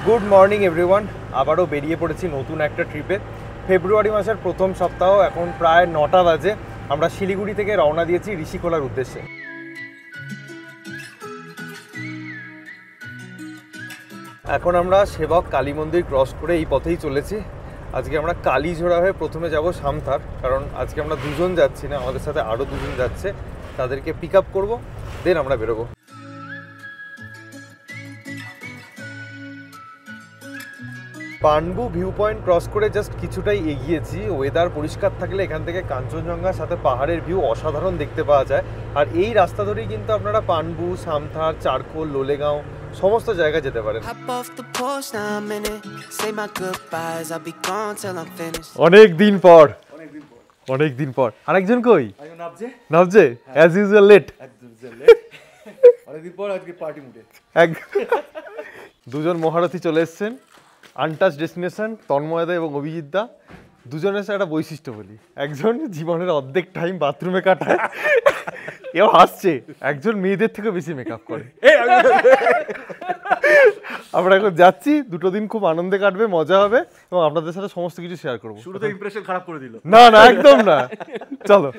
Good morning everyone, আবারও বেরিয়ে পড়েছি নতুন একটা ট্রিপে। ফেব্রুয়ারি মাসের প্রথম সপ্তাহ, এখন প্রায় 9টা বাজে। আমরা শিলিগুড়ি থেকে রওনা দিয়েছি ঋষিখোলার উদ্দেশ্যে। এখন আমরা সেবক কালী মন্দির ক্রস করে এই পথেই চলেছি। আজকে আমরা কালীঝোড়া হয়ে প্রথমে যাব সামথার, কারণ আজকে আমরা দুজন যাচ্ছি না, আমাদের সাথে আরও দুজন যাচ্ছে। তাদেরকে পিক আপ করবো, দেন আমরা বেরোবো। পানবু ভিউ পয়েন্ট ক্রস করে জাস্ট কিছুটাই এগিয়েছি। ওয়েদার পরিষ্কার থাকলে এখান থেকে কাঞ্চনজঙ্ঘার সাথে পাহাড়ের ভিউ অসাধারণ দেখতে পাওয়া যায়। আর এই রাস্তা ধরেই কিন্তু আপনারা পানবু, সামথার, চারকোল, লোলেগাঁও সমস্ত জায়গায় যেতে পারেন। অনেক দিন পর আরেকজন কই নাবজে অ্যাজ ইউজুয়াল লেট। অনেকদিন পর আজকে পার্টি মুডে দুজন মহারথী চলে এসেছেন। আনটাচ ডেস্টিনেশন, তন্ময়দা এবং অভিজিৎ দা। দুজনের সাথে একটা বৈশিষ্ট্য বলি, একজন জীবনের অর্ধেক টাইম বাথরুমে কাটায়, এও হাসছে। একজন মেয়েদের থেকে বেশি মেকআপ করে। আমরা এখন যাচ্ছি, দুটো দিন খুব আনন্দে কাটবে, মজা হবে এবং আপনাদের সাথে সমস্ত কিছু শেয়ার করবো। শুরুতে ইমপ্রেশন খারাপ করে দিল। না না, একদম না, চলো।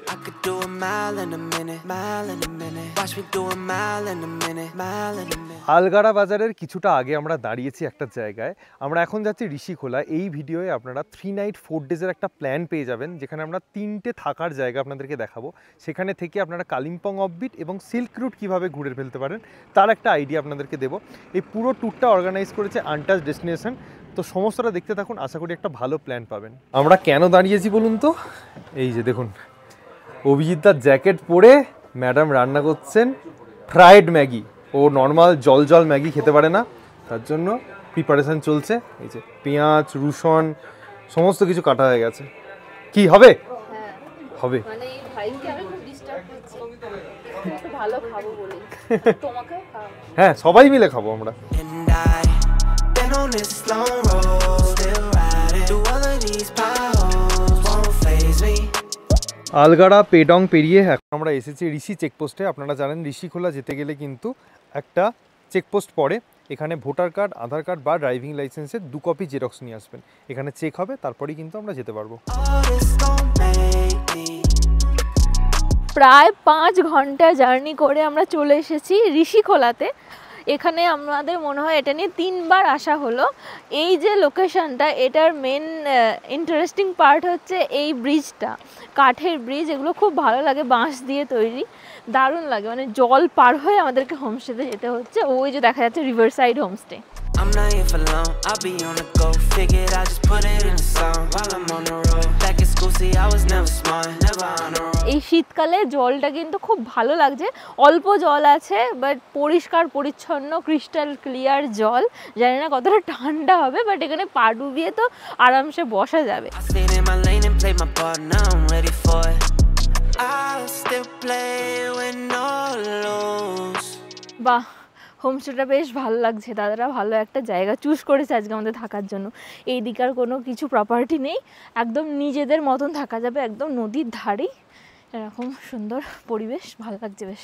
আলগাড়া বাজারের কিছুটা আগে আমরা দাঁড়িয়েছি একটা জায়গায়। আমরা এখন যাচ্ছি ঋষিখোলা। এই ভিডিওয়ে আপনারা 3 নাইট 4 ডেজের একটা প্ল্যান পেয়ে যাবেন, যেখানে আমরা 3টে থাকার জায়গা আপনাদেরকে দেখাবো। সেখানে থেকে আপনারা কালিম্পং অফবিট এবং সিল্ক রুট কীভাবে ঘুরে ফেলতে পারেন তার একটা আইডিয়া আপনাদেরকে দেবো। এই পুরো ট্যুরটা অর্গানাইজ করেছে আনটাচ ডেস্টিনেশন। তো সমস্তটা দেখতে থাকুন, আশা করি একটা ভালো প্ল্যান পাবেন। আমরা কেন দাঁড়িয়েছি বলুন তো? এই যে দেখুন, অভিজিৎদার জ্যাকেট পরে ম্যাডাম রান্না করছেন ফ্রাইড ম্যাগি। ও নর্মাল জল জল ম্যাগি খেতে পারে না, তার জন্য প্রিপারেশান চলছে। এই যে পেঁয়াজ, রসুন সমস্ত কিছু কাটা হয়ে গেছে। কি হবে? হবে। হ্যাঁ, সবাই মিলে খাবো আমরা। আলগাড়া পেডং পেরিয়ে এখন আমরা এসেছি ঋষি চেকপোস্টে। আপনারা জানেন ঋষিখোলা যেতে গেলে কিন্তু একটা চেকপোস্ট পড়ে। এখানে ভোটার কার্ড, আধার কার্ড বা ড্রাইভিং লাইসেন্সের 2 কপি জেরক্স নিয়ে আসবেন। এখানে চেক হবে, তারপরেই কিন্তু আমরা যেতে পারবো। প্রায় 5 ঘন্টা জার্নি করে আমরা চলে এসেছি ঋষিখোলাতে। এখানে আমাদের মনে হয় এটা নিয়ে 3বার আসা হলো। এই যে লোকেশনটা, এটার মেন ইন্টারেস্টিং পার্ট হচ্ছে এই ব্রিজটা, কাঠের ব্রিজ। এগুলো খুব ভালো লাগে, বাঁশ দিয়ে তৈরি, দারুণ লাগে। মানে জল পার হয়ে আমাদেরকে হোমস্টেতে যেতে হচ্ছে। ওই যে দেখা যাচ্ছে river side homestay. I'm not here for long, I'll be on the go. Figured I just put it in a song while I'm on the road. Back in school, see I was never smart, never on the road. এই শীতকালে জলটা কিন্তু খুব ভালো লাগছে। অল্প জল আছে, বাট পরিষ্কার পরিচ্ছন্ন ক্রিস্টাল ক্লিয়ার জল। জানি না কতটা ঠান্ডা হবে, বাট এখানে পা ডুবিয়ে তো আরামসে বসা যাবে। বাহ, হোমস্টেটা বেশ ভালো লাগছে। দাদারা ভালো একটা জায়গা চুজ করেছে আজকে আমাদের থাকার জন্য। এই দিকার কোনো কিছু প্রপার্টি নেই, একদম নিজেদের মতন থাকা যাবে, একদম নদীর ধারেই। এরকম সুন্দর পরিবেশ, ভালো লাগছে বেশ।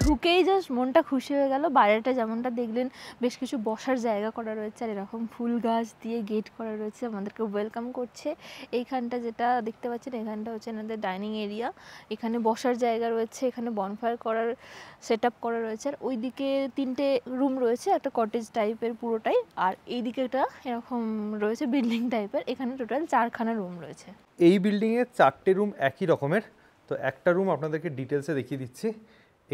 ঢুকেই জাস্ট মনটা খুশি হয়ে গেল। বাইরেটা যেমনটা দেখলেন, বেশ কিছু বসার জায়গা করা রয়েছে, আর এরকম ফুল গাছ দিয়ে গেট করা রয়েছে, আমাদেরকে ওয়েলকাম করছে। এইখানটা যেটা দেখতে পাচ্ছেন, এখানটা হচ্ছে এনাদের ডাইনিং এরিয়া। এখানে বসার জায়গা রয়েছে, এখানে বনফায়ার করার সেট আপ করা রয়েছে। আর ওইদিকে 3টে রুম রয়েছে, একটা কটেজ টাইপের পুরোটাই। আর এইদিকে একটা এরকম রয়েছে বিল্ডিং টাইপের। এখানে টোটাল 4খানা রুম রয়েছে। এই বিল্ডিংয়ে 4টে রুম একই রকমের। তো একটা রুম আপনাদেরকে ডিটেলসে দেখিয়ে দিচ্ছি।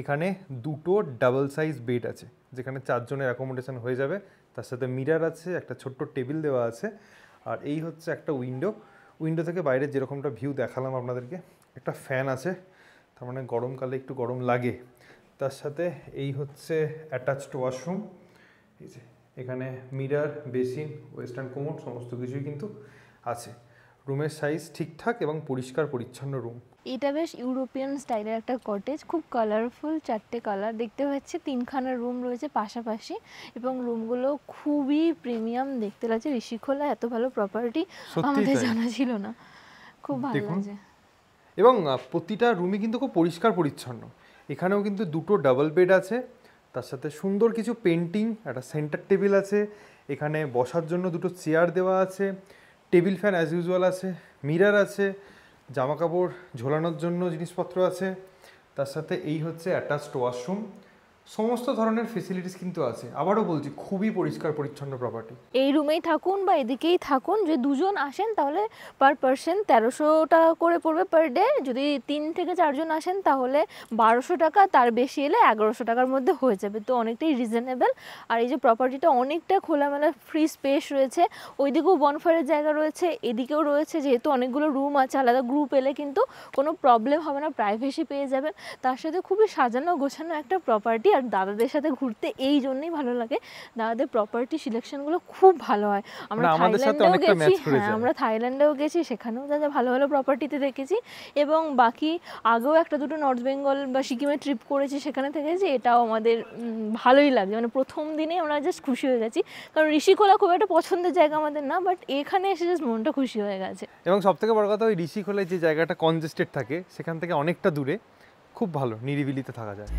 এখানে 2টো ডাবল সাইজ বেড আছে, যেখানে 4 জনের অ্যাকোমোডেশন হয়ে যাবে। তার সাথে মিরার আছে, একটা ছোট্ট টেবিল দেওয়া আছে। আর এই হচ্ছে একটা উইন্ডো থেকে বাইরে যেরকমটা ভিউ দেখালাম আপনাদেরকে। একটা ফ্যান আছে, তার মানে গরমকালে একটু গরম লাগে। তার সাথে এই হচ্ছে অ্যাটাচড ওয়াশরুম। এই যে এখানে মিরার, বেসিন, ওয়েস্টার্ন কোমোড সমস্ত কিছুই কিন্তু আছে। রুমের সাইজ ঠিকঠাক এবং পরিষ্কার পরিচ্ছন্ন রুম। এটা বেশ ইউরোপিয়ান স্টাইলের একটা কটেজ, খুব কালারফুল, 4টে কালার দেখতে পাচ্ছি। 3খানা রুম রয়েছে পাশাপাশি এবং রুমগুলো খুবই প্রিমিয়াম দেখতে লাগছে। ঋষিখোলা এত ভালো প্রপার্টি আমাদের জানা ছিল না, খুব ভালো লাগছে। এবং প্রতিটা রুমই কিন্তু খুব পরিষ্কার পরিচ্ছন্ন। এখানেও কিন্তু 2টো ডাবল বেড আছে, তার সাথে সুন্দর কিছু পেন্টিং, একটা সেন্টার টেবিল আছে, এখানে বসার জন্য 2টো চেয়ার দেওয়া আছে, টেবিল ফ্যান অ্যাজ ইউজুয়াল আছে, মিরর আছে, জামা কাপড় ঝোলানোর জন্য জিনিসপত্র আছে, তার সাথে এই হচ্ছে অ্যাটাচড ওয়াশরুম। সমস্ত ধরনের ফেসিলিটিস কিন্তু আছে। আবারও বলছি, খুবই পরিষ্কার পরিচ্ছন্ন প্রপার্টি। এই রুমেই থাকুন বা এদিকেই থাকুন, যদি দুজন আসেন তাহলে পার পারসন 1300 টাকা করে পড়বে পার ডে। যদি 3 থেকে 4 জন আসেন তাহলে 1200 টাকা, তার বেশি এলে 1100 টাকার মধ্যে হয়ে যাবে। তো অনেকটাই রিজনেবল। আর এই যে প্রপার্টিটা অনেকটা খোলামেলা, ফ্রি স্পেস রয়েছে, ওইদিকেও বনফায়ারের জায়গা রয়েছে, এদিকেও রয়েছে। যেহেতু অনেকগুলো রুম আছে, আলাদা গ্রুপ এলে কিন্তু কোনো প্রবলেম হবে না, প্রাইভেসি পেয়ে যাবেন। তার সাথে খুবই সাজানো গোছানো একটা প্রপার্টি। আর দাদাদের সাথে ঘুরতে এই জন্যই ভালো লাগে, দাদাদের প্রপার্টি সিলেকশনগুলো খুব ভালো হয়। আমরা থাইল্যান্ডেও গেছি, হ্যাঁ আমরা থাইল্যান্ডেও গেছি, সেখানেও যা যা ভালো ভালো প্রপার্টিতে দেখেছি। এবং বাকি আগেও 1-2টো নর্থ বেঙ্গল বা সিকিমে ট্রিপ করেছি, সেখানে থেকেছি। এটাও আমাদের ভালোই লাগছে, মানে প্রথম দিনেই আমরা জাস্ট খুশি হয়ে গেছি। কারণ ঋষিখোলা খুব একটা পছন্দের জায়গা আমাদের না, বাট এখানে এসে জাস্ট মনটা খুশি হয়ে গেছে। এবং সবথেকে বড় কথা, ওই ঋষিখোলায় যে জায়গাটা কনজেস্টেড থাকে, সেখান থেকে অনেকটা দূরে, খুব ভালো নিরিবিলিতে থাকা যায়।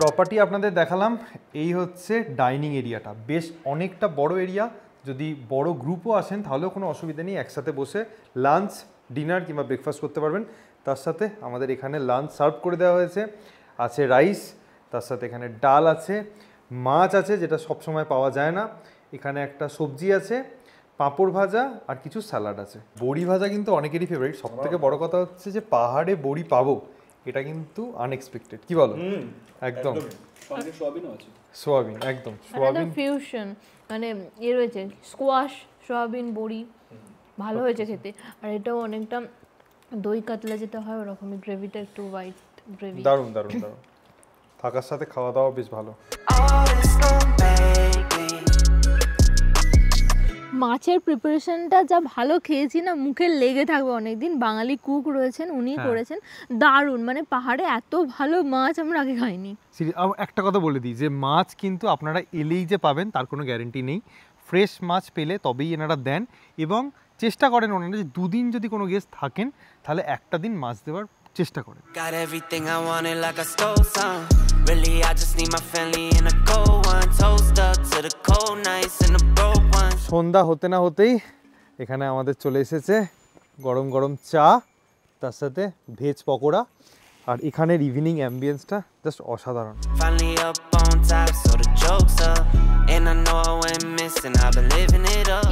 প্রপার্টি আপনাদের দেখালাম। এই হচ্ছে ডাইনিং এরিয়াটা, বেশ অনেকটা বড় এরিয়া। যদি বড় গ্রুপও আসেন তাহলেও কোনো অসুবিধা নেই, একসাথে বসে লাঞ্চ, ডিনার কিংবা ব্রেকফাস্ট করতে পারবেন। তার সাথে আমাদের এখানে লাঞ্চ সার্ভ করে দেওয়া হয়েছে, আছে রাইস, তার সাথে এখানে ডাল আছে, মাছ আছে যেটা সবসময় পাওয়া যায় না, এখানে একটা সবজি আছে, পাঁপড় ভাজা আর কিছু স্যালাড আছে। বড়ি ভাজা কিন্তু অনেকেরই ফেভারিট। সব থেকে বড় কথা হচ্ছে যে পাহাড়ে বড়ি পাবো, এটা কিন্তু আনএক্সপেক্টেড। কি বলো? একদম সোয়াবিন, একদম সোয়াবিন ফিউশন, মানে এ রয়েছে স্কোয়াশ, সোয়াবিন, বড়ি, ভালো হয়েছে খেতে। আর এটাও অনেকটা দই কাতলা যেটা হয় ওরকমই, গ্রেভিটা একটু হোয়াইট গ্রেভি। দারুণ দারুণ দারুণ, থাকার সাথে খাওয়া দাওয়া বেশ ভালো। মাছের প্রিপারেশনটা যা ভালো খেয়েছি না, মুখে লেগে থাকবে অনেকদিন। বাঙালি কুক রয়েছেন, উনি করেছেন দারুণ। মানে পাহাড়ে এত ভালো মাছ আমরা আগে খাইনি। একটা কথা বলে দিই যে মাছ কিন্তু আপনারা এলেই যে পাবেন তার কোনো গ্যারেন্টি নেই। ফ্রেশ মাছ পেলে তবেই এনারা দেন, এবং চেষ্টা করেন ওনারা যে 2 দিন যদি কোনো গেস্ট থাকেন তাহলে একটা দিন মাছ দেওয়ার চেষ্টা করেন। সন্ধ্যা হতে না হতেই এখানে আমাদের চলে এসেছে গরম গরম চা, তার সাথে ভেজ পকোড়া। আর এখানের ইভিনিং অ্যাম্বিয়েন্সটা জাস্ট অসাধারণ।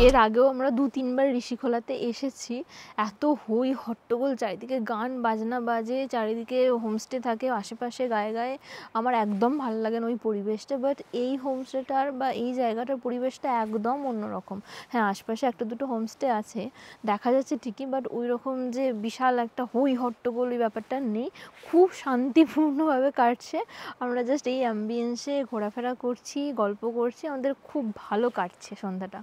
এর আগেও আমরা 2-3 বার ঋষিখোলাতে এসেছি। এত হই হট্টগোল, চারিদিকে গান বাজনা বাজে, চারিদিকে হোমস্টে থাকে আশেপাশে গায়ে গায়ে। আমার একদম ভালো লাগে না ওই পরিবেশটা। বাট এই হোমস্টেটার বা এই জায়গাটার পরিবেশটা একদম অন্যরকম। হ্যাঁ, আশপাশে 1-2টো হোমস্টে আছে দেখা যাচ্ছে ঠিকই, বাট ওই রকম যে বিশাল একটা হই হট্টগোল ওই ব্যাপারটা নেই। খুব শান্তিপূর্ণভাবে কাটছে। আমরা জাস্ট এই অ্যাম্বিয়েন্সে ঘোরাফেরা করছি, গল্প করছি, আমাদের খুব ভালো কাটছে সন্ধ্যাটা।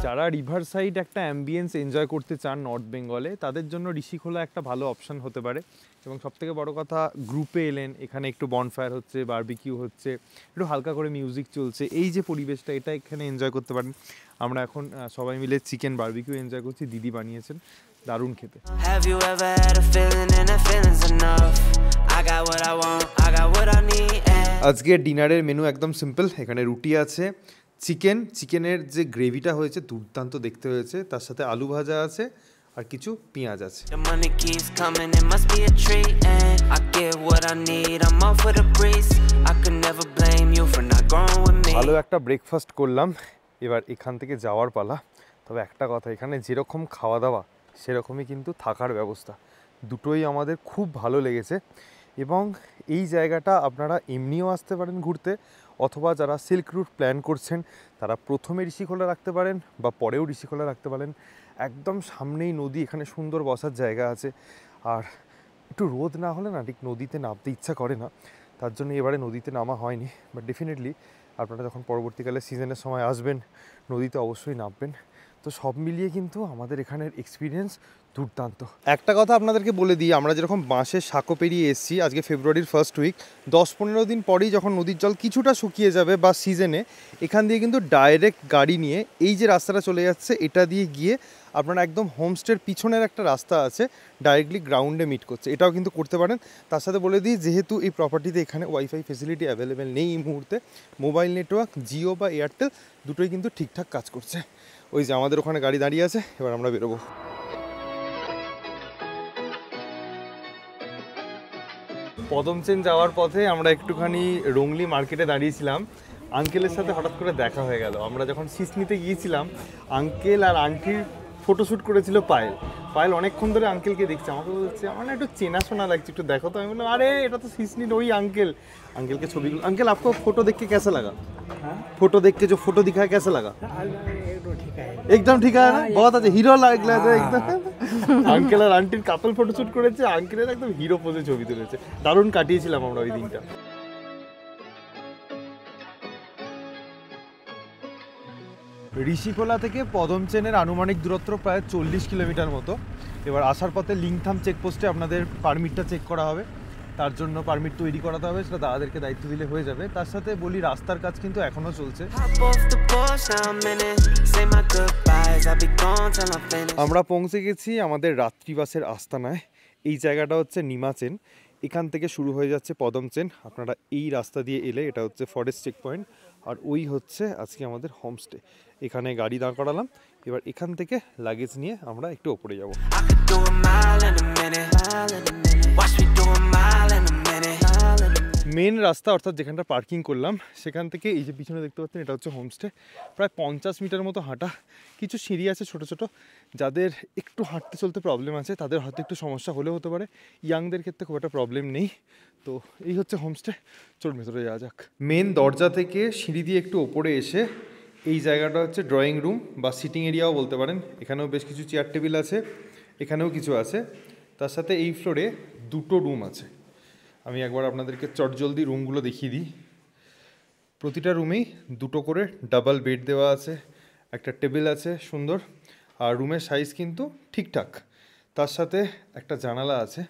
যারা রিভার সাইড একটা অ্যাম্বিয়েন্স এনজয় করতে চান নর্থ বেঙ্গলে, তাদের জন্য ঋষিখোলা একটা ভালো অপশন হতে পারে। এবং সবথেকে বড় কথা, গ্রুপে এলেন, এখানে একটু বনফায়ার হচ্ছে, বারবিকিউ হচ্ছে, একটু হালকা করে মিউজিক চলছে, এই যে পরিবেশটা এটা এখানে এনজয় করতে পারেন। আমরা এখন সবাই মিলে চিকেন বারবিকিউ এনজয় করছি, দিদি বানিয়েছেন, দারুণ খেতে। আজকে ডিনারের মেনু একদম সিম্পল। এখানে রুটি আছে, চিকেনের যে গ্রেভিটা হয়েছে দুর্দান্ত দেখতে হয়েছে, তার সাথে আলু ভাজা আছে আর কিছু পেঁয়াজ আছে। ভালো একটা ব্রেকফাস্ট করলাম, এবার এখান থেকে যাওয়ার পালা। তবে একটা কথা, এখানে যেরকম খাওয়া দাওয়া সেরকমই কিন্তু থাকার ব্যবস্থা, দুটোই আমাদের খুব ভালো লেগেছে। এবং এই জায়গাটা আপনারা এমনিও আসতে পারেন ঘুরতে, অথবা যারা সিল্ক রুট প্ল্যান করছেন তারা প্রথমে ঋষিখোলা রাখতে পারেন বা পরেও ঋষিখোলা রাখতে পারেন। একদম সামনেই নদী, এখানে সুন্দর বসার জায়গা আছে। আর একটু রোদ না হলে না ঠিক নদীতে নামতে ইচ্ছা করে না, তার জন্য এবারে নদীতে নামা হয়নি। বাট ডেফিনেটলি আপনারা যখন পরবর্তীকালে সিজনের সময় আসবেন নদীতে অবশ্যই নামবেন। তো সব মিলিয়ে কিন্তু আমাদের এখানের এক্সপিরিয়েন্স দুর্দান্ত। একটা কথা আপনাদেরকে বলে দিই, আমরা যেরকম বাঁশের সাঁকো পেরিয়ে এসেছি আজকে ফেব্রুয়ারির ফার্স্ট উইক, 10-15 দিন পরেই যখন নদীর জল কিছুটা শুকিয়ে যাবে বা সিজনে, এখান দিয়ে কিন্তু ডাইরেক্ট গাড়ি নিয়ে এই যে রাস্তাটা চলে যাচ্ছে এটা দিয়ে গিয়ে আপনারা একদম হোমস্টের পিছনের একটা রাস্তা আছে ডাইরেক্টলি গ্রাউন্ডে মিট করছে, এটাও কিন্তু করতে পারেন। তার সাথে বলে দিই, যেহেতু এই প্রপার্টিতে এখানে ওয়াইফাই ফেসিলিটি অ্যাভেলেবেল নেই এই মুহূর্তে, মোবাইল নেটওয়ার্ক জিও বা এয়ারটেল দুটোই কিন্তু ঠিকঠাক কাজ করছে। ওই যে আমাদের ওখানে গাড়ি দাঁড়িয়ে আছে, এবার আমরা বেরোবো। পদমচেন যাওয়ার পথে আমরা একটুখানি রংলি মার্কেটে দাঁড়িয়েছিলাম, আঙ্কেলের সাথে হঠাৎ করে দেখা হয়ে গেল। আমরা যখন শীষ নিতে গিয়েছিলাম আঙ্কেল আর আন্টির ফটোশ্যুট করেছিল পায়েল। পায়েল অনেকক্ষণ ধরে আঙ্কেলকে দেখছে, আমাকে বলছে আমার না একটু চেনাশোনা লাগছে, একটু দেখো। তো আমি বললাম আরে এটা তো শীষনির ওই আঙ্কেল। আঙ্কেলকে ছবিগুলো, আঙ্কেল आपको फोटो देख के कैसा लगा? फोटो देख के जो फोटो दिखा है कैसा लगा? एकदम ठीक है ना, बहुत अच्छा हीरो लग रहा है एकदम। আঙ্কেল আর আন্টির কাপল ফটোশ্যুট করেছে, আঙ্কেলের একদম হিরো পোজে ছবি তুলেছে। দারুণ কাটিয়েছিলাম আমরা ওই দিনটা। ঋষিখোলা থেকে পদমচেনের আনুমানিক দূরত্ব প্রায় 40 কিলোমিটার মতো। এবার আসার পথে লিংথাম চেকপোস্টে আপনাদের পারমিটটা চেক করা হবে, তার জন্য পারমিট তৈরি করাতে হবে, সেটা দাদাদেরকে দায়িত্ব দিলে হয়ে যাবে। তার সাথে বলি রাস্তার কাজ কিন্তু এখনও চলছে। আমরা পৌঁছে গেছি আমাদের রাত্রিবাসের আস্তানায়। এই জায়গাটা হচ্ছে নিমাচেন, এখান থেকে শুরু হয়ে যাচ্ছে পদমচেন। আপনারা এই রাস্তা দিয়ে এলে এটা হচ্ছে ফরেস্ট চেক পয়েন্ট, আর ওই হচ্ছে আজকে আমাদের হোমস্টে। এখানে গাড়ি দাঁড় করালাম, এবার এখান থেকে লাগেজ নিয়ে আমরা একটু ওপরে যাব। মেন রাস্তা অর্থাৎ যেখানটা পার্কিং করলাম সেখান থেকে এই যে পিছনে দেখতে পাচ্ছেন এটা হচ্ছে হোমস্টে। প্রায় 50 মিটার মতো হাঁটা, কিছু সিঁড়ি আছে ছোট ছোট, যাদের একটু হাঁটতে চলতে প্রবলেম আছে তাদের হয়তো একটু সমস্যা হলেও হতে পারে, ইয়াংদের ক্ষেত্রে খুব একটা প্রবলেম নেই। তো এই হচ্ছে হোমস্টে, চলুন ভেতরে যাওয়া যাক। মেন দরজা থেকে সিঁড়ি দিয়ে একটু ওপরে এসে এই জায়গাটা হচ্ছে ড্রয়িং রুম বা সিটিং এরিয়াও বলতে পারেন। এখানেও বেশ কিছু চেয়ার টেবিল আছে, এখানেও কিছু আছে। তার সাথে এই ফ্লোরে দুটো রুম আছে। আমি একবার আপনাদেরকে চটজলদি রুমগুলো দেখিয়ে দিই। প্রতিটা রুমেই দুটো করে ডাবল বেড দেওয়া আছে, একটা টেবিল আছে সুন্দর, আর রুমের সাইজ কিন্তু ঠিকঠাক। তার সাথে একটা জানালা আছে,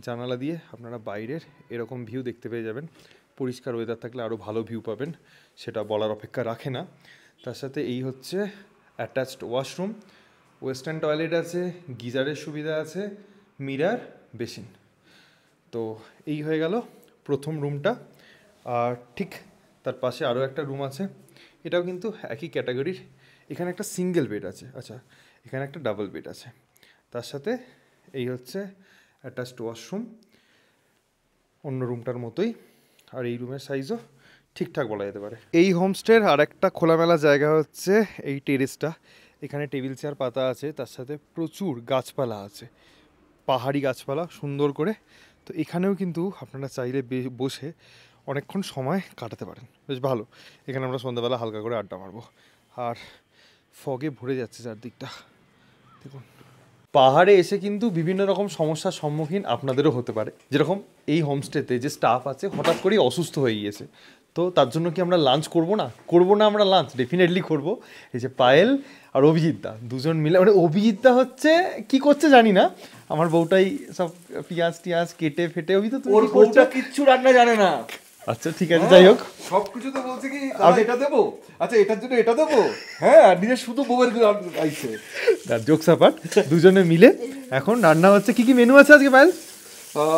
জানালা দিয়ে আপনারা বাইরের এরকম ভিউ দেখতে পেয়ে যাবেন। পরিষ্কার ওয়েদার থাকলে আরও ভালো ভিউ পাবেন, সেটা বলার অপেক্ষা রাখে না। তার সাথে এই হচ্ছে অ্যাটাচড ওয়াশরুম, ওয়েস্টার্ন টয়লেট আছে, গিজারের সুবিধা আছে, মিরার, বেসিন। তো এই হয়ে গেল প্রথম রুমটা। আর ঠিক তার পাশে আরও একটা রুম আছে, এটাও কিন্তু একই ক্যাটাগরির। এখানে একটা সিঙ্গেল বেড আছে, আচ্ছা এখানে একটা ডাবল বেড আছে। তার সাথে এই হচ্ছে অ্যাটাচড ওয়াশরুম, অন্য রুমটার মতোই। আর এই রুমের সাইজও ঠিকঠাক বলা যেতে পারে। এই হোমস্টের আর একটা খোলামেলা জায়গা হচ্ছে এই টেরেসটা। এখানে টেবিল চেয়ার পাতা আছে, তার সাথে প্রচুর গাছপালা আছে, পাহাড়ি গাছপালা সুন্দর করে। তো এখানেও কিন্তু আপনারা চাইলে বসে অনেকক্ষণ সময় কাটাতে পারেন, বেশ ভালো। এখানে আমরা সন্ধ্যাবেলা হালকা করে আড্ডা মারবো। আর ফগে ভরে যাচ্ছে চারদিকটা, দেখুন। পাহাড়ে এসে কিন্তু বিভিন্ন রকম সমস্যার সম্মুখীন আপনাদেরও হতে পারে, যেরকম এই হোমস্টেতে যে স্টাফ আছে হঠাৎ করেই অসুস্থ হয়ে গিয়েছে। তো তার জন্য কি আমরা লাঞ্চ করবো না আমরা লাঞ্চ ডেফিনেটলি করবো। এই যে পায়েল আর অভিজিৎদা দুজন মিলে, মানে অভিজিৎদা হচ্ছে কি করছে জানি না, আমার বউটাই সব পেঁয়াজ টিয়াজ কেটে ফেটে। অভিজিৎ ওর বউটা কিচ্ছু রান্না জানে না। আচ্ছা ঠিক আছে, যাই হোক সবকিছু তো বলছে কি এটা দেবো, আচ্ছা এটার জন্য এটা দেবো, হ্যাঁ নিজের শুধু বউয়ের গাইছে। জোকস আপার্ট, দুজনে মিলে এখন রান্না হচ্ছে। কি কি মেনু আছে আজকে পায়েল?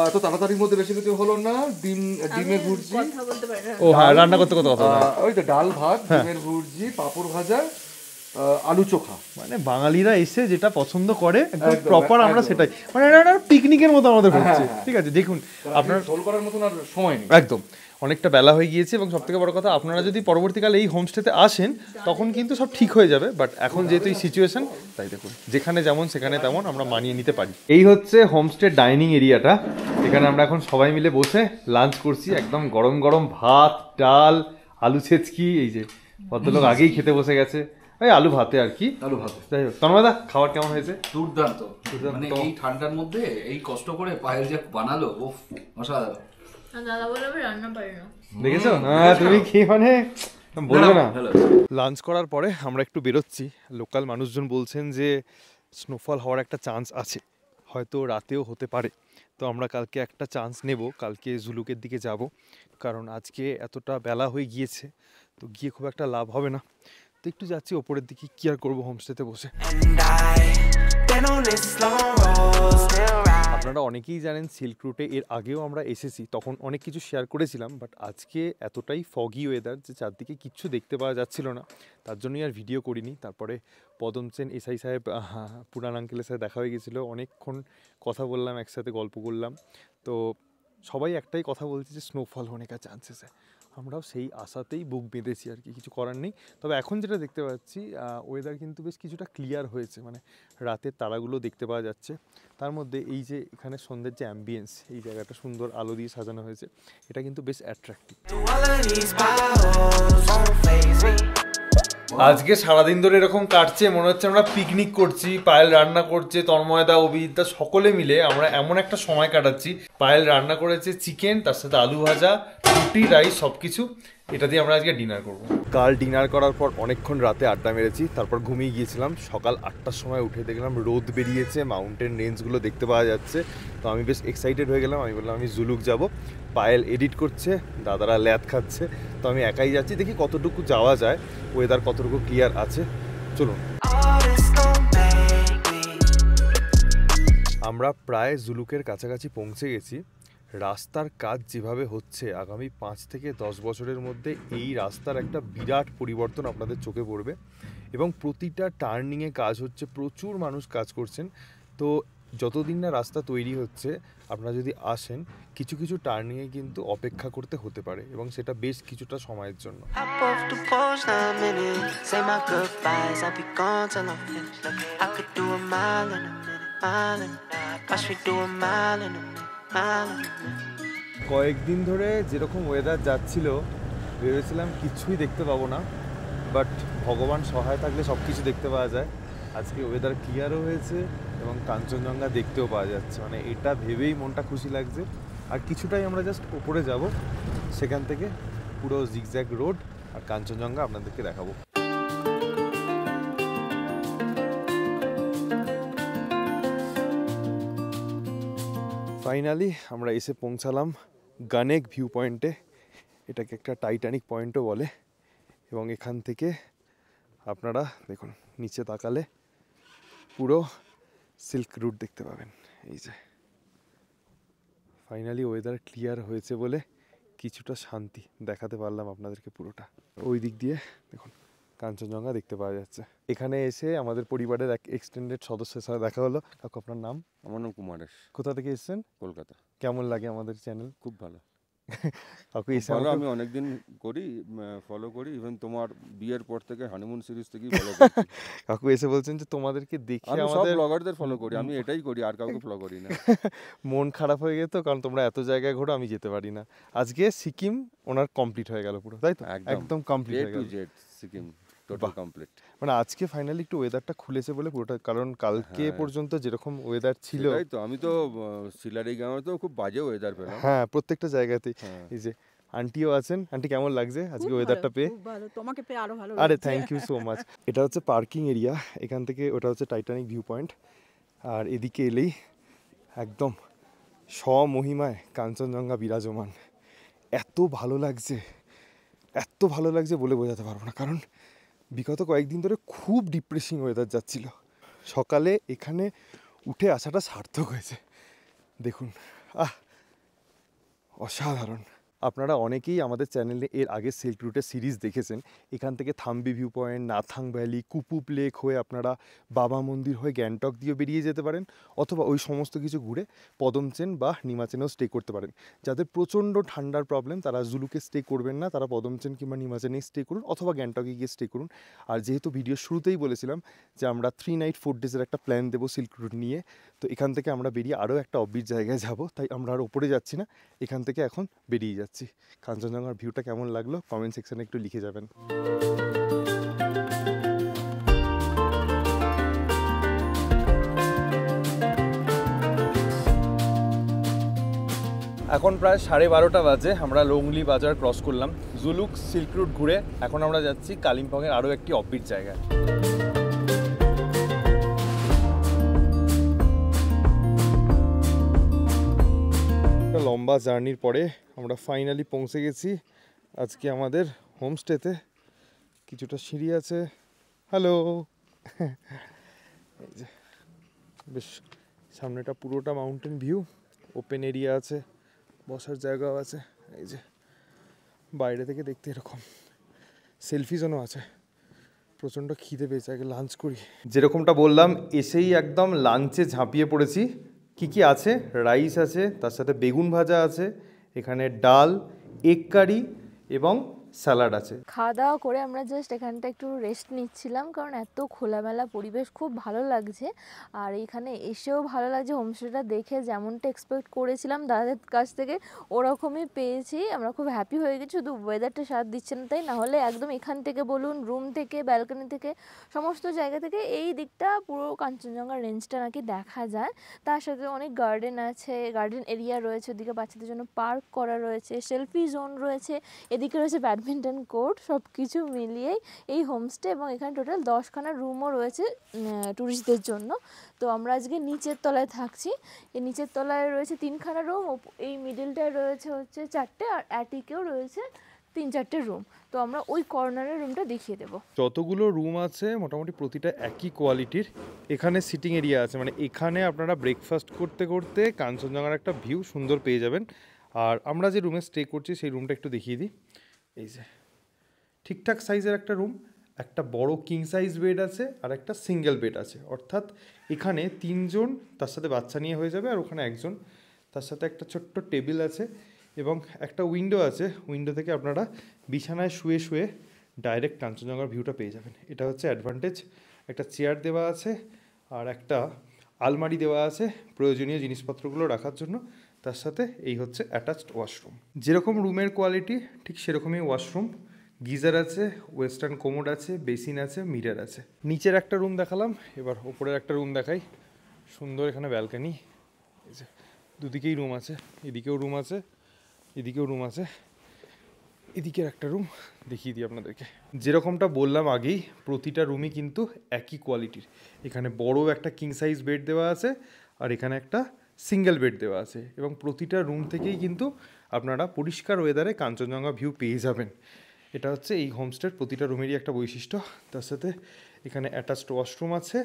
এত তাড়াতাড়ির মধ্যে বেশি কিছু হলো না। ডিমের ভুর্জি, ও হ্যাঁ রান্না করতে কথা, ওই তো ডাল ভাত, ডিমের ভুর্জি, পাঁপড় ভাজা, আলু চোখা। মানে বাঙালিরা এসে যেটা পছন্দ করে একদম প্রপার, আমরা সেটাই, মানে এটা পিকনিকের মতো আমাদের হচ্ছে। ঠিক আছে, দেখুন আপনার ঝোল করার মতন আর সময় নেই, একদম অনেকটা বেলা হয়ে গিয়েছে। এবং সবথেকে বড় কথা, আপনারা যদি পরবর্তীকালে এই হোমস্টেতে আসেন তখন কিন্তু সব ঠিক হয়ে যাবে। বাট এখন যেহেতু এই সিচুয়েশন, তাই দেখুন যেখানে যেমন সেখানে তেমন আমরা মানিয়ে নিতে পারি। এই হচ্ছে হোমস্টে ডাইনিং এরিয়াটা। এখানে আমরা এখন সবাই মিলে বসে লাঞ্চ করছি, একদম গরম গরম ভাত, ডাল, আলু ছেচকি, এই যে ভদ্রলোক আগেই খেতে বসে গেছে, এই আলু ভাতে আর কি। আলু ভাতে। যাই হোক, তন্ময়দা খাবার কেমন হয়েছে? দুর্দান্ত। মানে এই ঠান্ডার মধ্যে এই কষ্ট করে পায়েল যে বানালো, ওফ অসাধারণ। দাদা বলে আমি রান্না পারি না। দেখেছো? হ্যাঁ, তুমি কি মানে বলবে না। ভালো। লাঞ্চ করার পরে আমরা একটু বেরোচ্ছি। লোকাল মানুষজন বলছেন যে স্নোফল হওয়ার একটা চান্স আছে, হয়তো রাতেও হতে পারে। তো আমরা কালকে একটা চান্স নেব, কালকে জুলুকের দিকে যাব, কারণ আজকে এতটা বেলা হয়ে গিয়েছে, তো গিয়ে খুব একটা লাভ হবে না। তো একটু যাচ্ছি ওপরের দিকে, কি আর করবো হোমস্টেতে বসে। আপনারা অনেকেই জানেন সিল্ক রুটে এর আগেও আমরা এসেছি, তখন অনেক কিছু শেয়ার করেছিলাম, বাট আজকে এতটাই ফগি ওয়েদার যে চারদিকে কিচ্ছু দেখতে পাওয়া যাচ্ছিল না, তার জন্যই আর ভিডিও করিনি। তারপরে পদম সেন এসআই সাহেব, পুরান আঙ্কেলের সাথে দেখা হয়ে গেছিলো, অনেকক্ষণ কথা বললাম, একসাথে গল্প করলাম। তো সবাই একটাই কথা বলছে যে স্নোফল होने का चांसेस है। আমরাও সেই আশাতেই বুক বেঁধেছি আর কি, কিছু করার নেই। তবে এখন যেটা দেখতে পাচ্ছি, ওয়েদার কিন্তু বেশ কিছুটা ক্লিয়ার হয়েছে, মানে রাতের তারাগুলো দেখতে পাওয়া যাচ্ছে। তার মধ্যে এই যে এখানে সন্ধ্যের যে অ্যাম্বিয়েন্স, এই জায়গাটা সুন্দর আলো দিয়ে সাজানো হয়েছে, এটা কিন্তু বেশ অ্যাট্রাক্টিভ। আজকে সারাদিন ধরে এরকম কাটছে, মনে হচ্ছে আমরা পিকনিক করছি। পায়েল রান্না করছে, তন্ময়দা, অভিজিৎদা সকলে মিলে আমরা এমন একটা সময় কাটাচ্ছি। পায়েল রান্না করেছে চিকেন, তার সাথে আলু ভাজা, রুটি, রাইস, সব কিছু। এটা দিয়ে আমরা আজকে ডিনার করব। কাল ডিনার করার পর অনেকক্ষণ রাতে আড্ডা মেরেছি, তারপর ঘুমিয়ে গিয়েছিলাম। সকাল 8টার সময় উঠে দেখলাম রোদ বেরিয়েছে, মাউন্টেন রেঞ্জগুলো দেখতে পাওয়া যাচ্ছে। তো আমি বেশ এক্সাইটেড হয়ে গেলাম। আমি বললাম আমি জুলুক যাব। পায়েল এডিট করছে, দাদারা ল্যাদ খাচ্ছে, তো আমি একাই যাচ্ছি। দেখি কতটুকু যাওয়া যায়, ওয়েদার কতটুকু ক্লিয়ার আছে। চলুন। আমরা প্রায় জুলুকের কাছাকাছি পৌঁছে গেছি। রাস্তার কাজ যেভাবে হচ্ছে, আগামী 5 থেকে 10 বছরের মধ্যে এই রাস্তার একটা বিরাট পরিবর্তন আপনাদের চোখে পড়বে, এবং প্রতিটা টার্নিংয়ে কাজ হচ্ছে, প্রচুর মানুষ কাজ করছেন। তো যতদিন না রাস্তা তৈরি হচ্ছে, আপনারা যদি আসেন, কিছু কিছু টার্নিংয়ে কিন্তু অপেক্ষা করতে হতে পারে, এবং সেটা বেশ কিছুটা সময়ের জন্য। কয়েকদিন ধরে যেরকম ওয়েদার যাচ্ছিল, ভেবেছিলাম কিছুই দেখতে পাবো না, বাট ভগবান সহায় থাকলে সব কিছু দেখতে পাওয়া যায়। আজকে ওয়েদার ক্লিয়ারও হয়েছে এবং কাঞ্চনজঙ্ঘা দেখতেও পাওয়া যাচ্ছে, মানে এটা ভেবেই মনটা খুশি লাগছে। আর কিছুটাই আমরা জাস্ট ওপরে যাব, সেখান থেকে পুরো জিগজ্যাগ রোড আর কাঞ্চনজঙ্ঘা আপনাদেরকে দেখাবো। ফাইনালি আমরা এসে পৌঁছালাম গানেক ভিউ পয়েন্টে। এটাকে একটা টাইটানিক পয়েন্টও বলে, এবং এখান থেকে আপনারা দেখুন নিচে তাকালে পুরো সিল্ক রুট দেখতে পাবেন। এই যে ফাইনালি ওয়েদার ক্লিয়ার হয়েছে বলে কিছুটা শান্তি দেখাতে পারলাম আপনাদেরকে পুরোটা। ওই দিক দিয়ে দেখুন কাঞ্চনজঙ্ঘা দেখতে পাওয়া যাচ্ছে। এখানে এসে আমাদের পরিবারের এক এক্সটেন্ডেড সদস্যের সাথে দেখা হলো। কাকু, আপনার নাম? আমার নাম কুমারেশ। কোথা থেকে এসেছেন? কলকাতা। কেমন লাগে আমাদের চ্যানেল? খুব ভালো। কাকু এসে ভালো, আমি অনেকদিন করি, ফলো করি, ইভেন তোমার বিয়ের পর থেকে হানিমুন সিরিজ থেকেই ফলো করছি। কাকু এসে বলছেন যে তোমাদেরকে দেখে আমি সব আমাদের ব্লগারদের ফলো করি, আমি এটাই করি, আর কাউকে ফলো করি না। মন খারাপ হয়ে গেতো, কারণ তোমরা এত জায়গায় ঘোরো, আমি যেতে পারি না। আজকে সিকিম ওনার কমপ্লিট হয়ে গেল পুরো, তাই তো? একদম কমপ্লিট হয়ে গেল। Sikkim total complete. মানে আজকে ফাইনালি একটু ওয়েদারটা খুলেছে বলে পুরোটা, কারণ কালকে পর্যন্ত যেরকম ওয়েদার ছিল। তাই তো, আমি তো সিলারি গ্রামে তো খুব বাজে ওয়েদার পেলাম। হ্যাঁ, প্রত্যেকটা জায়গাতেই। এই যে আন্টিও আছেন। আন্টি, কেমন লাগছে আজকে ওয়েদারটা পেয়ে? খুব ভালো, তোমাকে পেয়ে আরো ভালো। আরে থ্যাংক ইউ সো মাচ। এটা হচ্ছে পার্কিং এরিয়া, এখান থেকে ওটা হচ্ছে টাইটানিক ভিউ পয়েন্ট। আর এদিকে এলেই একদম স্বমহিমায় কাঞ্চনজঙ্ঘা বিরাজমান। এত ভালো লাগছে, এত ভালো লাগছে বলে বোঝাতে পারবো না, কারণ বিগত কয়েকদিন ধরে খুব ডিপ্রেসিং ওয়েদার যাচ্ছিল। সকালে এখানে উঠে আসাটা সার্থক হয়েছে। দেখুন, অসাধারণ। আপনারা অনেকেই আমাদের চ্যানেলে এর আগে সিল্ক রুটের সিরিজ দেখেছেন। এখান থেকে Thambi view point, Nathang valley, Kupup lake হয়ে আপনারা বাবা মন্দির হয়ে গ্যাংটক দিয়ে বেরিয়ে যেতে পারেন, অথবা ওই সমস্ত কিছু ঘুরে পদমচেন বা নিমাচেনেও স্টে করতে পারেন। যাদের প্রচণ্ড ঠান্ডার প্রবলেম, তারা জুলুকে স্টে করবেন না, তারা পদমচেন কিংবা নিমাচেনেই স্টে করুন, অথবা গ্যাংটকে গিয়ে স্টে করুন। আর যেহেতু ভিডিওর শুরুতেই বলেছিলাম যে আমরা 3 নাইট 4 ডেজের একটা প্ল্যান দেবো সিল্ক রুট নিয়ে, তো এখান থেকে আমরা বেরিয়ে আরও একটা অব্বির জায়গায় যাব, তাই আমরা আর ওপরে যাচ্ছি না, এখান থেকে এখন বেরিয়ে যাচ্ছি। যাচ্ছি। কাঞ্চনজঙ্ঘার ভিউটা কেমন লাগলো কমেন্ট সেকশনে একটু লিখে যাবেন। এখন প্রায় 12:30 বাজে, আমরা লোংলি বাজার ক্রস করলাম, জুলুক সিল্ক রুট ঘুরে এখন আমরা যাচ্ছি কালিম্পংয়ের আরও একটি অফবিট জায়গায়। একটা লম্বা জার্নির পরে আমরা ফাইনালি পৌঁছে গেছি আজকে আমাদের হোমস্টেতে। কিছুটা সিঁড়ি আছে, হ্যালো, এই যে বেশ সামনেটা পুরোটা মাউন্টেন ভিউ, ওপেন এরিয়া আছে, বসার জায়গাও আছে। এই যে বাইরে থেকে দেখতে এরকম, সেলফি জোনও আছে। প্রচণ্ড খিদে পেয়েছে, আগে লাঞ্চ করি। যেরকমটা বললাম, এসেই একদম লাঞ্চে ঝাঁপিয়ে পড়েছি। কি কি আছে? রাইস আছে, তার সাথে বেগুন ভাজা আছে, এখানে ডাল, এগ কারি এবং স্যালাড আছে। খাওয়া দাওয়া করে আমরা জাস্ট এখানটা একটু রেস্ট নিচ্ছিলাম, কারণ এত খোলামেলা পরিবেশ, খুব ভালো লাগছে। আর এখানে এসেও ভালো লাগছে, হোমস্টেটা দেখে যেমনটা এক্সপেক্ট করেছিলাম দাদাদের কাছ থেকে ওরকমই পেয়েছি। আমরা খুব হ্যাপি হয়ে গেছি, শুধু ওয়েদারটা সাথ দিচ্ছে না তাই, নাহলে একদম এখান থেকে বলুন, রুম থেকে, ব্যালকনি থেকে, সমস্ত জায়গা থেকে এই দিকটা পুরো কাঞ্চনজঙ্ঘা রেঞ্জটা নাকি দেখা যায়। তার সাথে অনেক গার্ডেন আছে, গার্ডেন এরিয়া রয়েছে, ওদিকে বাচ্চাদের জন্য পার্ক করা রয়েছে, সেলফি জোন রয়েছে, এদিকে রয়েছে ব্যাডমিন্টন কোর্ট। সব কিছু মিলিয়েই এই হোমস্টে, এবং এখানে টোটাল 10খানা রুমও রয়েছে ট্যুরিস্টদের জন্য। তো আমরা আজকে নিচের তলায় থাকছি। এই নিচের তলায় রয়েছে 3খানা রুম, এই মিডলটায় রয়েছে হচ্ছে 4টে, আর অ্যাটিকেও রয়েছে 3-4টে রুম। তো আমরা ওই কর্নারের রুমটা দেখিয়ে দেবো। যতগুলো রুম আছে মোটামুটি প্রতিটা একই কোয়ালিটির। এখানে সিটিং এরিয়া আছে, মানে এখানে আপনারা ব্রেকফাস্ট করতে করতে কাঞ্চনজঙ্ঘার একটা ভিউ সুন্দর পেয়ে যাবেন। আর আমরা যে রুমে স্টে করছি সেই রুমটা একটু দেখিয়ে দিই। এই যে ঠিকঠাক সাইজের একটা রুম, একটা বড় কিং সাইজ বেড আছে আর একটা সিঙ্গেল বেড আছে, অর্থাৎ এখানে 3 জন, তার সাথে বাচ্চা নিয়ে হয়ে যাবে, আর ওখানে 1 জন, তার সাথে একটা ছোট্ট টেবিল আছে এবং একটা উইন্ডো আছে। উইন্ডো থেকে আপনারা বিছানায় শুয়ে শুয়ে ডাইরেক্ট কাঞ্চনজঙ্ঘার ভিউটা পেয়ে যাবেন। এটা হচ্ছে অ্যাডভান্টেজ। একটা চেয়ার দেওয়া আছে আর একটা আলমারি দেওয়া আছে প্রয়োজনীয় জিনিসপত্রগুলো রাখার জন্য। তার সাথে এই হচ্ছে অ্যাটাচড ওয়াশরুম। যেরকম রুমের কোয়ালিটি ঠিক সেরকমই ওয়াশরুম। গিজার আছে, ওয়েস্টার্ন কোমোড আছে, বেসিন আছে, মিরর আছে। নিচের একটা রুম দেখালাম, এবার ওপরের একটা রুম দেখাই। সুন্দর এখানে ব্যালকনি, এই যে দুদিকেই রুম আছে, এদিকেও রুম আছে, এদিকেও রুম আছে, এদিকের একটা রুম দেখিয়ে দিই আপনাদেরকে। যেরকমটা বললাম আগেই, প্রতিটা রুমই কিন্তু একই কোয়ালিটির। এখানে বড় একটা কিং সাইজ বেড দেওয়া আছে আর এখানে একটা সিঙ্গেল বেড দেওয়া আছে, এবং প্রতিটা রুম থেকেই কিন্তু আপনারা পরিষ্কার ওয়েদারে কাঞ্চনজঙ্ঘা ভিউ পেয়ে যাবেন। এটা হচ্ছে এই হোমস্টের প্রতিটা রুমেরই একটা বৈশিষ্ট্য। তার সাথে এখানে অ্যাটাচড ওয়াশরুম আছে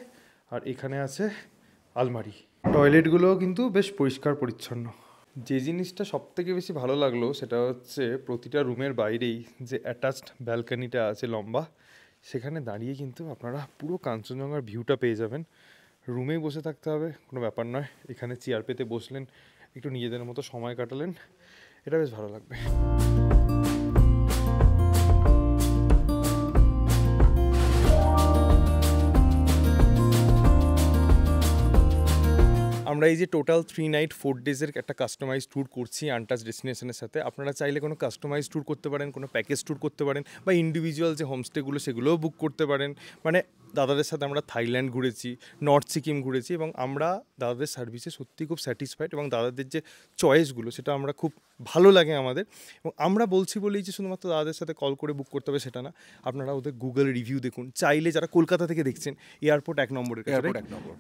আর এখানে আছে আলমারি। টয়লেটগুলোও কিন্তু বেশ পরিষ্কার পরিচ্ছন্ন। যে জিনিসটা সবথেকে বেশি ভালো লাগলো সেটা হচ্ছে প্রতিটা রুমের বাইরেই যে অ্যাটাচড ব্যালকনিটা আছে লম্বা, সেখানে দাঁড়িয়ে কিন্তু আপনারা পুরো কাঞ্চনজঙ্ঘার ভিউটা পেয়ে যাবেন। রুমেই বসে থাকতে হবে কোনো ব্যাপার নয়, এখানে চেয়ার পেতে বসলেন, একটু নিজেদের মতো সময় কাটালেন, এটা বেশ ভালো লাগবে। আমরা এই যে টোটাল 3 নাইট 4 ডেজের একটা কাস্টমাইজ ট্যুর করছি আনটাচ ডেস্টিনেশনের সাথে। আপনারা চাইলে কোনো কাস্টমাইজ ট্যুর করতে পারেন, কোনো প্যাকেজ ট্যুর করতে পারেন, বা ইন্ডিভিজুয়াল যে হোমস্টেগুলো সেগুলোও বুক করতে পারেন। মানে দাদাদের সাথে আমরা থাইল্যান্ড ঘুরেছি, নর্থ সিকিম ঘুরেছি, এবং আমরা দাদাদের সার্ভিসে সত্যি খুব স্যাটিসফাইড, এবং দাদাদের যে চয়েসগুলো সেটা আমরা খুব ভালো লাগে আমাদের। এবং আমরা বলছি বলেই যে শুধুমাত্র দাদাদের সাথে কল করে বুক করতে হবে সেটা না, আপনারা ওদের গুগল রিভিউ দেখুন। চাইলে যারা কলকাতা থেকে দেখছেন, এয়ারপোর্ট 1 নম্বরের কাছে,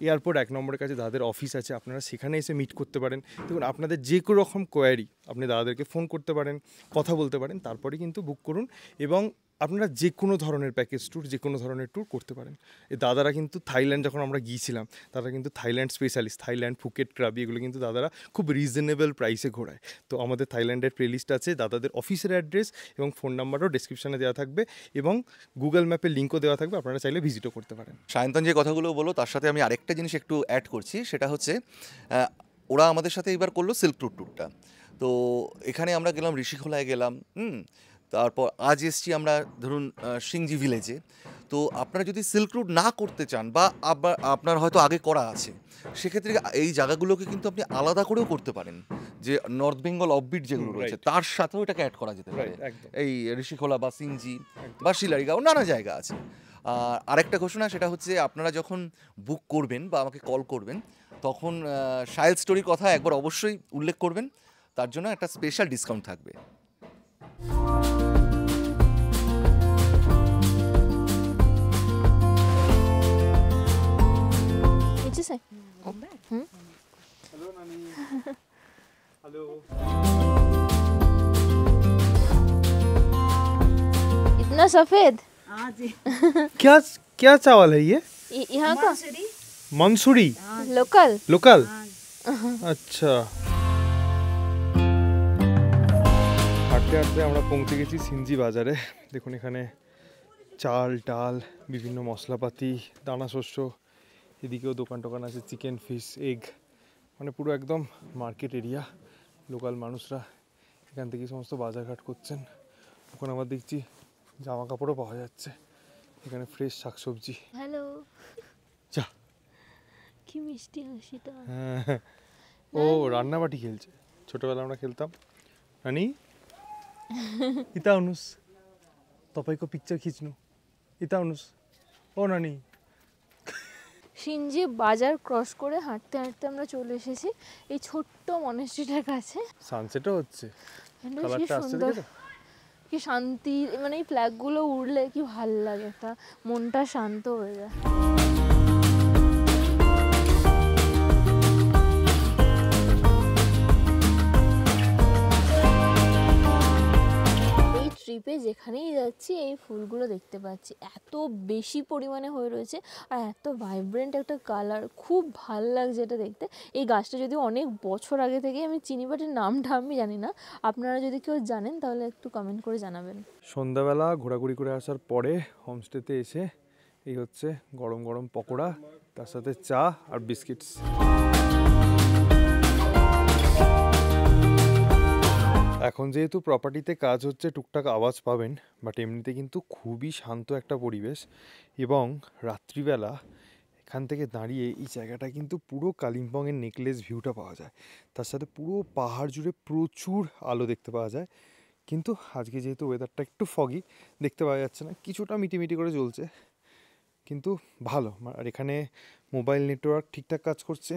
এয়ারপোর্ট 1 নম্বরের কাছে দাদাদের অফিস আছে, আপনারা সেখানে এসে মিট করতে পারেন। দেখুন, আপনাদের যে কোনো রকম কোয়ারি আপনি দাদাদেরকে ফোন করতে পারেন, কথা বলতে পারেন, তারপরে কিন্তু বুক করুন, এবং আপনারা যে কোনো ধরনের প্যাকেজ ট্যুর, যে কোনো ধরনের ট্যুর করতে পারেন। এই দাদারা কিন্তু থাইল্যান্ড যখন আমরা গিয়েছিলাম, তারা কিন্তু Thailand specialist, Thailand, Phuket, Krabi, এগুলো কিন্তু দাদারা খুব রিজনেবল প্রাইসে ঘোরায়। তো আমাদের থাইল্যান্ডের প্লেলিস্ট আছে, দাদাদের অফিসের অ্যাড্রেস এবং ফোন নাম্বারও ডেসক্রিপশানে দেওয়া থাকবে, এবং গুগল ম্যাপের লিঙ্কও দেওয়া থাকবে, আপনারা চাইলে ভিজিটও করতে পারেন। সায়ন্তন যে কথাগুলো বলো তার সাথে আমি আরেকটা জিনিস একটু অ্যাড করছি, সেটা হচ্ছে ওরা আমাদের সাথে এবার করলো সিল্ক রুট ট্যুরটা। তো এখানে আমরা গেলাম, ঋষিখোলায় গেলাম, তারপর আজ এসছি আমরা ধরুন সিংজি ভিলেজে। তো আপনারা যদি সিল্ক রুট না করতে চান বা আপনার হয়তো আগে করা আছে, সেক্ষেত্রে এই জায়গাগুলোকে কিন্তু আপনি আলাদা করেও করতে পারেন, যে নর্থ বেঙ্গল অফবিট যেগুলো রয়েছে তার সাথেও এটাকে অ্যাড করা যেতে পারে। এই ঋষিখোলা বা সিংজি বা শিলারিগাঁও নানা জায়গা আছে। আরেকটা ঘোষণা, সেটা হচ্ছে আপনারা যখন বুক করবেন বা আমাকে কল করবেন, তখন সাহেল স্টোরির কথা একবার অবশ্যই উল্লেখ করবেন, তার জন্য একটা স্পেশাল ডিসকাউন্ট থাকবে। इतना सफेद क्या क्या चावल है ये? यहाँ का मंसूरी लोकल लोकल। আচ্ছা, হাঁটতে হাঁটতে আমরা পৌঁছে গেছি সিঞ্জি বাজারে। দেখুন এখানে চাল ডাল, বিভিন্ন মশলাপাতি, দানা শস্য, এদিকেও দোকান টোকান আছে, চিকেন ফিশ এগ, মানে পুরো একদম মার্কেট এরিয়া। লোকাল মানুষরা এখান থেকে সমস্ত বাজারঘাট করছেন। ওখানে আবার দেখছি জামা কাপড়ও পাওয়া যাচ্ছে, এখানে ফ্রেশ শাকসবজি। হ্যালো, যা কি মিষ্টি হাসিটা। হ্যাঁ, ও রান্নাবাটি খেলছে, ছোটবেলা আমরা খেলতাম। নানি ইতা অনুস तपाईको पिक्चर खिच्नु, ইতা অনুস ও নানি। সিঞ্জি বাজার ক্রস করে হাঁটতে হাঁটতে আমরা চলে এসেছি এই ছোট্ট মনেস্ট্রিটার কাছে। সানসেটও হচ্ছে, কি কালারটা আসছে সুন্দর, দেখেছো? কি শান্তি, মানে এই ফ্ল্যাগগুলো উড়লে কি ভাল লাগে, একটা মনটা শান্ত হয়ে যায়। এই ট্রিপে যেখানেই যাচ্ছি এই ফুলগুলো দেখতে পাচ্ছি, এত বেশি পরিমাণে হয়ে রয়েছে আর এত ভাইব্রেন্ট একটা কালার, খুব ভাল লাগছে এটা দেখতে। এই গাছটা যদি অনেক বছর আগে থেকে আমি চিনি, বাট এর নামটা আমি জানি না। আপনারা যদি কেউ জানেন তাহলে একটু কমেন্ট করে জানাবেন। সন্ধ্যাবেলা ঘোরাঘুরি করে আসার পরে হোমস্টেতে এসে এই হচ্ছে গরম গরম পকোড়া, তার সাথে চা আর বিস্কিটস। এখন যেহেতু প্রপার্টিতে কাজ হচ্ছে, টুকটাক আওয়াজ পাবেন, বাট এমনিতে কিন্তু খুবই শান্ত একটা পরিবেশ। এবং রাত্রিবেলা এখান থেকে দাঁড়িয়ে এই জায়গাটা কিন্তু পুরো কালিম্পংয়ের নেকলেস ভিউটা পাওয়া যায়, তার সাথে পুরো পাহাড় জুড়ে প্রচুর আলো দেখতে পাওয়া যায়। কিন্তু আজকে যেহেতু ওয়েদারটা একটু ফগি, দেখতে পাওয়া যাচ্ছে না, কিছুটা মিটিমিটি করে চলছে, কিন্তু ভালো। আর এখানে মোবাইল নেটওয়ার্ক ঠিকঠাক কাজ করছে,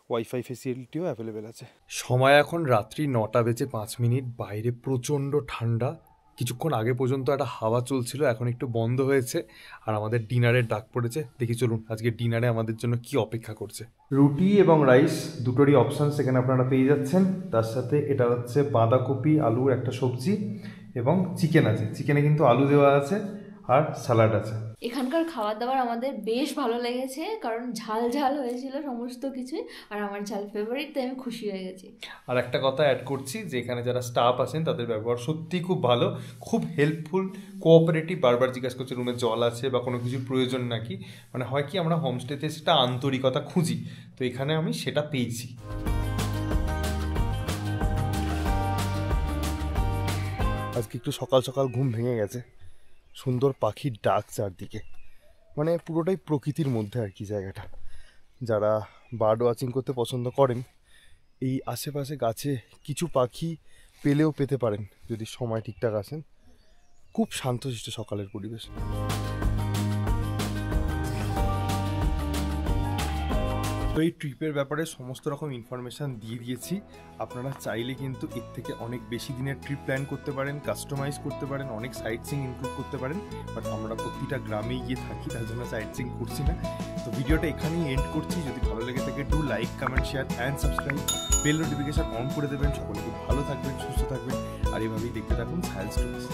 ওয়াইফাই ফেসিলিটিও অ্যাভেলেবেল আছে। সময় এখন রাত্রি 9:05, বাইরে প্রচণ্ড ঠান্ডা। কিছুক্ষণ আগে পর্যন্ত একটা হাওয়া চলছিল, এখন একটু বন্ধ হয়েছে, আর আমাদের ডিনারের ডাক পড়েছে। দেখি চলুন আজকে ডিনারে আমাদের জন্য কি অপেক্ষা করছে। রুটি এবং রাইস দুটোরই অপশান সেখানে আপনারা পেয়ে যাচ্ছেন। তার সাথে এটা হচ্ছে বাঁধাকপি আলুর একটা সবজি, এবং চিকেন আছে, চিকেনে কিন্তু আলু দেওয়া আছে, আর স্যালাড আছে। এখানকার খাবার দাবার আমাদের বেশ ভালো লেগেছে, কারণ ঝাল ঝাল হয়েছিল সমস্ত কিছুই, আর আমার ঝাল ফেভারিট, তাই আমি খুশি হয়ে গেছি। আর একটা কথা অ্যাড করছি যে এখানে যারা স্টাফ আছেন তাদের ব্যবহার সত্যিই খুব ভালো, খুব হেল্পফুল, কোঅপারেটিভ। বারবার জিজ্ঞাসা করছে রুমে জল আছে বা কোনো কিছু প্রয়োজন নাকি, মানে হয় কি আমরা হোমস্টেতে সেটা আন্তরিকতা খুঁজি, তো এখানে আমি সেটা পেয়েছি। আজকে একটু সকাল সকাল ঘুম ভেঙে গেছে, সুন্দর পাখির ডাক চারদিকে, মানে পুরোটাই প্রকৃতির মধ্যে আর কি জায়গাটা। যারা বার্ড ওয়াচিং করতে পছন্দ করেন, এই আশেপাশে গাছে কিছু পাখি পেলেও পেতে পারেন যদি সময় ঠিকঠাক আসেন। খুব শান্তশিষ্ট সকালের পরিবেশ। তো এই ট্রিপের ব্যাপারে সমস্ত রকম ইনফরমেশান দিয়ে দিয়েছি। আপনারা চাইলে কিন্তু এর থেকে অনেক বেশি দিনের ট্রিপ প্ল্যান করতে পারেন, কাস্টমাইজ করতে পারেন, অনেক সাইট সিইং ইনক্লুড করতে পারেন, বাট আমরা প্রতিটা গ্রামেই গিয়ে থাকি, তার জন্য সাইট সিইং করছি না। তো ভিডিওটা এখানেই এন্ড করছি। যদি ভালো লেগে থাকে do like, comment, share and subscribe, bell notification on করে দেবেন। সকলে খুব ভালো থাকবেন, সুস্থ থাকবেন, আর এভাবেই দেখতে থাকুন সাহেল স্টোরিজ।